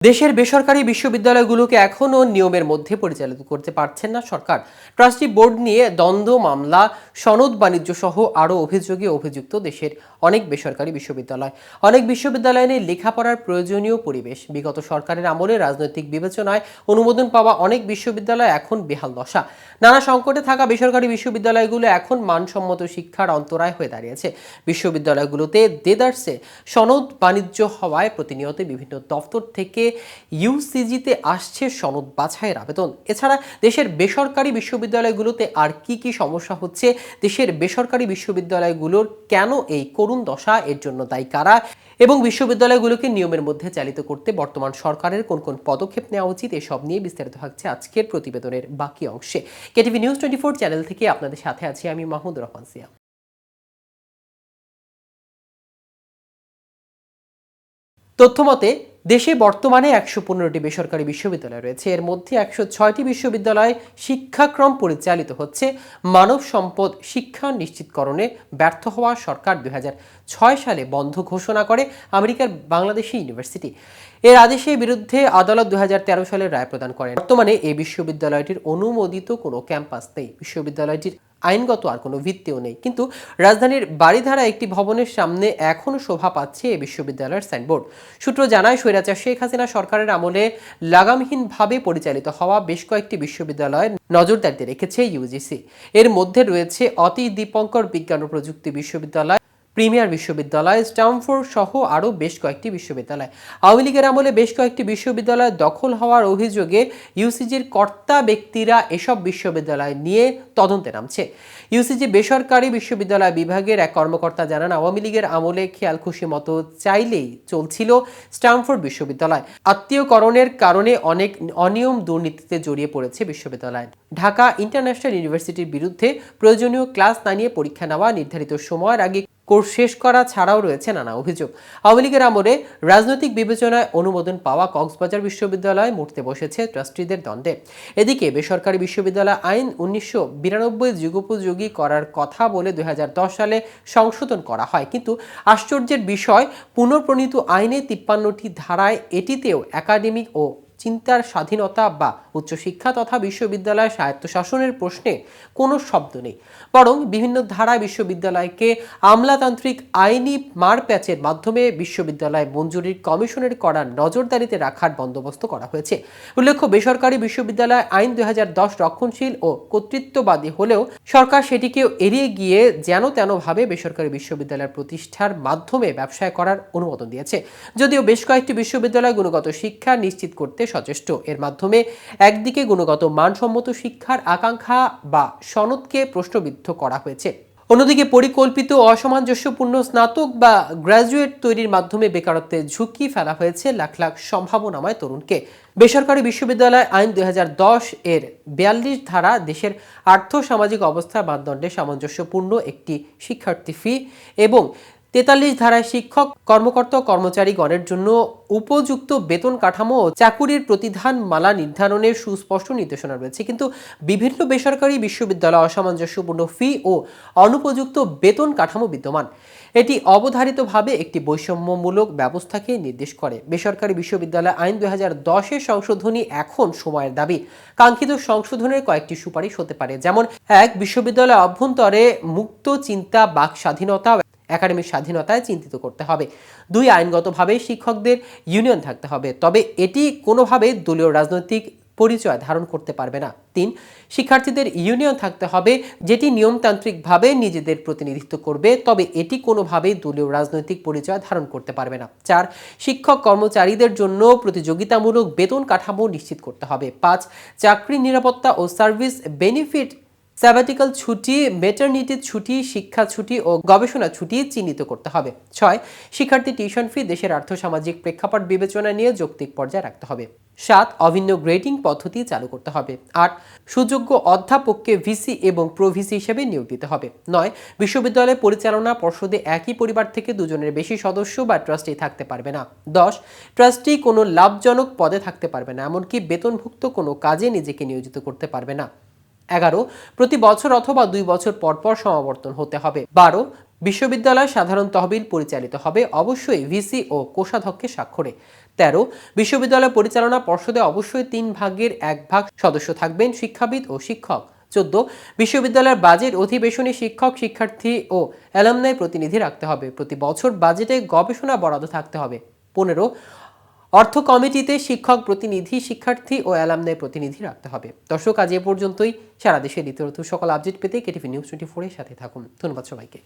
দেশের বেসরকারি বিশ্ববিদ্যালয়গুলোকে এখনও নিয়মের মধ্যে পরিচালিত করতে পারছেন না সরকার। ট্রাস্টি বোর্ড নিয়ে দ্বন্দ্ব, মামলা, সনদ বাণিজ্য সহ আরও অভিযোগে অভিযুক্ত দেশের অনেক বেসরকারি বিশ্ববিদ্যালয়। অনেক বিশ্ববিদ্যালয় নিয়ে লেখাপড়ার প্রয়োজনীয় পরিবেশ। বিগত সরকারের আমলে রাজনৈতিক বিবেচনায় অনুমোদন পাওয়া অনেক বিশ্ববিদ্যালয় এখন বেহাল দশা। নানা সংকটে থাকা বেসরকারি বিশ্ববিদ্যালয়গুলো এখন মানসম্মত শিক্ষার অন্তরায় হয়ে দাঁড়িয়েছে। বিশ্ববিদ্যালয়গুলোতে দেদারসে সনদ বাণিজ্য হওয়ায় প্রতিনিয়ত বিভিন্ন দপ্তর থেকে ইউসিজিতে আসছে সনদ বাছাইয়ের আবেদন। এছাড়া দেশের বেসরকারি বিশ্ববিদ্যালয়গুলোতে আর কি কি সমস্যা হচ্ছে, দেশের বেসরকারি বিশ্ববিদ্যালয়গুলোর কেন এই করুণ দশা, এর জন্য দায়ী কারা এবং বিশ্ববিদ্যালয়গুলোকে নিয়মের মধ্যে চালিত করতে বর্তমান সরকারের কোন কোন পদক্ষেপ নেওয়া উচিত, এসব নিয়ে বিস্তারিত থাকছে আজকের প্রতিবেদনের বাকি অংশে। কেটিভি নিউজ 24 চ্যানেল থেকে আপনাদের সাথে আছি আমি মাহমুদুর রহমান সিয়া। তথ্যমতে দেশে বর্তমানে ১১৫টি বেসরকারি বিশ্ববিদ্যালয় রয়েছে। এর মধ্যে ১০৬টি বিশ্ববিদ্যালয় শিক্ষাক্রম পরিচালিত হচ্ছে। মানব সম্পদ শিক্ষা নিশ্চিতকরণে ব্যর্থ হওয়া সরকার ২০০৬ সালে বন্ধ ঘোষণা করে আমেরিকার বাংলাদেশি ইউনিভার্সিটি। এর আদেশের বিরুদ্ধে আদালত ২০১৩ সালে রায় প্রদান করেন। বর্তমানে এই বিশ্ববিদ্যালয়টির অনুমোদিত কোনো ক্যাম্পাস নেই। বিশ্ববিদ্যালয়টির আইনগত আর কোনো ভিত্তিও নেই। কিন্তু রাজধানীর বারিধারা একটি ভবনের সামনে এখনও শোভা পাচ্ছে এই বিশ্ববিদ্যালয়ের সাইনবোর্ড। সূত্র জানায়, স্বৈরাচার শেখ হাসিনা সরকারের আমলে লাগামহীনভাবে পরিচালিত হওয়া বেশ কয়েকটি বিশ্ববিদ্যালয় নজরদারিতে রেখেছে ইউজিসি। এর মধ্যে রয়েছে অতি দীপঙ্কর বিজ্ঞান ও প্রযুক্তি বিশ্ববিদ্যালয়, প্রিমিয়ার বিশ্ববিদ্যালয়, স্ট্যামফোর্ড সহ আরও বেশ কয়েকটি বিশ্ববিদ্যালয়। আওয়ামী লীগের আমলে বেশ কয়েকটি বিশ্ববিদ্যালয় দখল হওয়ার অভিযোগে ইউসিজির কর্তা ব্যক্তিরা এসব বিশ্ববিদ্যালয় নিয়ে তদন্তে নামছে। ইউসিজি বেসরকারি বিশ্ববিদ্যালয় বিভাগের এক কর্মকর্তা জানান, আওয়ামী লীগের আমলে খেয়াল খুশি মতো চাইলেই চলছিল স্ট্যামফোর্ড বিশ্ববিদ্যালয়। আত্মীয়করণের কারণে অনেক অনিয়ম দুর্নীতিতে জড়িয়ে পড়েছে বিশ্ববিদ্যালয়। ঢাকা ইন্টারন্যাশনাল ইউনিভার্সিটির বিরুদ্ধে প্রয়োজনীয় ক্লাস না নিয়ে পরীক্ষা নেওয়া, নির্ধারিত সময়ের আগে কোর্স শেষ করা ছাড়াও রয়েছে নানা অভিযোগ। আওয়ামী লীগের আমলে রাজনৈতিক বিবেচনায় অনুমোদন পাওয়া কক্সবাজার বিশ্ববিদ্যালয় মরতে বসেছে ট্রাস্টিদের দ্বন্দ্বে। এদিকে বেসরকারি বিশ্ববিদ্যালয় আইন ১৯৯২ যুগোপযোগী করার কথা বলে ২০১০ সালে সংশোধন করা হয়, কিন্তু আশ্চর্যের বিষয়, পুনঃপ্রণীত আইনে ৫৩টি ধারায় এটিতেও একাডেমিক ও চিন্তার স্বাধীনতা বা উচ্চশিক্ষা তথা বিশ্ববিদ্যালয় স্বায়ত্তশাসনের প্রশ্নে কোনো শব্দ নেই। বরং বিভিন্ন ধারায় বিশ্ববিদ্যালয়কে আমলাতান্ত্রিক আইনি মারপ্যাচের মাধ্যমে বিশ্ববিদ্যালয় মঞ্জুরির কমিশনের করা নজরদারিতে রাখার বন্দোবস্ত করা হয়েছে। উল্লেখ্য, বেসরকারি বিশ্ববিদ্যালয় আইন ২০১০ রক্ষণশীল ও কর্তৃত্ববাদী হলেও সরকার সেটিকেও এড়িয়ে গিয়ে যেন তেনভাবে বেসরকারি বিশ্ববিদ্যালয় প্রতিষ্ঠার মাধ্যমে ব্যবসায় করার অনুমোদন দিয়েছে। যদিও বেশ কয়েকটি বিশ্ববিদ্যালয় গুণগত শিক্ষা নিশ্চিত করতে সচেষ্ট। এর মাধ্যমে একদিকে গুণগত মানসম্মত শিক্ষার আকাঙ্ক্ষা বা সনদকে প্রশ্নবিদ্ধ করা হয়েছে, অন্যদিকে পরিকল্পিত অসামঞ্জস্যপূর্ণ স্নাতক বা গ্র্যাজুয়েট তৈরির মাধ্যমে বেকারত্বের ঝুঁকি ফেলা হয়েছে লাখ লাখ সম্ভাবনাময় তরুণকে। বেসরকারি বিশ্ববিদ্যালয় আইন ২০১০ এর ৪২ ধারা দেশের আর্থ সামাজিক অবস্থার মানদণ্ডে সামঞ্জস্যপূর্ণ একটি শিক্ষার্থী ফি এবং ৪৩ ধারায় শিক্ষক, কর্মকর্তা ও কর্মচারীগণের জন্য উপযুক্ত বেতন কাঠামো ও চাকুরির প্রতিধান মালা নির্ধারণের সুস্পষ্ট নির্দেশনা রয়েছে। কিন্তু বিভিন্ন বেসরকারি বিশ্ববিদ্যালয় অসামঞ্জস্যপূর্ণ ফি ও অনুপযুক্ত বেতন কাঠামো বিদ্যমান। এটি অবধারিতভাবে একটি বৈষম্যমূলক ব্যবস্থাকে নির্দেশ করে। বেসরকারি বিশ্ববিদ্যালয় আইন ২০১০ সংশোধনী এখন সময়ের দাবি। কাঙ্ক্ষিত সংশোধনের কয়েকটি সুপারিশ হতে পারে, যেমন ১. বিশ্ববিদ্যালয় অভ্যন্তরে মুক্ত চিন্তা, বাক স্বাধীনতা, একাডেমিক স্বাধীনতায় চিন্তিত করতে হবে। ২. আইনগতভাবে শিক্ষকদের ইউনিয়ন থাকতে হবে, তবে এটি কোনোভাবে দলীয় রাজনৈতিক পরিচয় ধারণ করতে পারবে না। ৩. শিক্ষার্থীদের ইউনিয়ন থাকতে হবে, যেটি নিয়মতান্ত্রিকভাবে নিজেদের প্রতিনিধিত্ব করবে, তবে এটি কোনোভাবেই দলীয় রাজনৈতিক পরিচয় ধারণ করতে পারবে না। ৪. শিক্ষক কর্মচারীদের জন্য প্রতিযোগিতামূলক বেতন কাঠামো নিশ্চিত করতে হবে। 5. চাকরি নিরাপত্তা ও সার্ভিস বেনিফিট, স্যাবাটিক্যাল ছুটি, মেটারনিটি ছুটি, শিক্ষা ছুটি ও গবেষণা ছুটি চিহ্নিত করতে হবে। ৬. শিক্ষার্থী টিউশন ফি দেশের আর্থসামাজিক প্রেক্ষাপট বিবেচনা নিয়ে যৌক্তিক পর্যায়ে রাখতে হবে। ৭. অভিন্ন গ্রেডিং পদ্ধতি চালু করতে হবে। ৮. সুযোগ্য অধ্যাপককে ভিসি এবং প্রভিসি হিসেবে নিয়োগ দিতে হবে। ৯. বিশ্ববিদ্যালয় পরিচালনা পর্ষদে একই পরিবার থেকে দুজনের বেশি সদস্য বা ট্রাস্টি থাকতে পারবে না। ১০. ট্রাস্টি কোনো লাভজনক পদে থাকতে পারবে না, এমনকি বেতনভুক্ত কোনো কাজে নিজেকে নিয়োজিত করতে পারবে না। ১১. প্রতি বছর অথবা ২ বছর পর পর সমাবর্তন হতে হবে। ১২. বিশ্ববিদ্যালয় সাধারণ তহবিল পরিচালিত হবে অবশ্যই ভিসি ও কোষাধ্যক্ষের স্বাক্ষরে। 13 বিশ্ববিদ্যালয় পরিচালনা পর্ষদে অবশ্যই 1/3 সদস্য থাকবেন শিক্ষাবিদ ও শিক্ষক। 14 বিশ্ববিদ্যালয়ের বাজেট অধিবেশনে শিক্ষক, শিক্ষার্থী ও অ্যালামনাই প্রতিনিধি রাখতে হবে। প্রতি বছর বাজেটে গবেষণা বরাদ্দ থাকতে হবে। 15 অর্থ কমিটিতে শিক্ষক প্রতিনিধি, শিক্ষার্থী ও অ্যালামনাই প্রতিনিধি রাখতে হবে। দর্শক, আজ এ পর্যন্তই। সারা দেশের ইতরত্র সকল আপডেট পেতে কেটিভি নিউজ 24 এর সাথে থাকুন। ধন্যবাদ সবাইকে।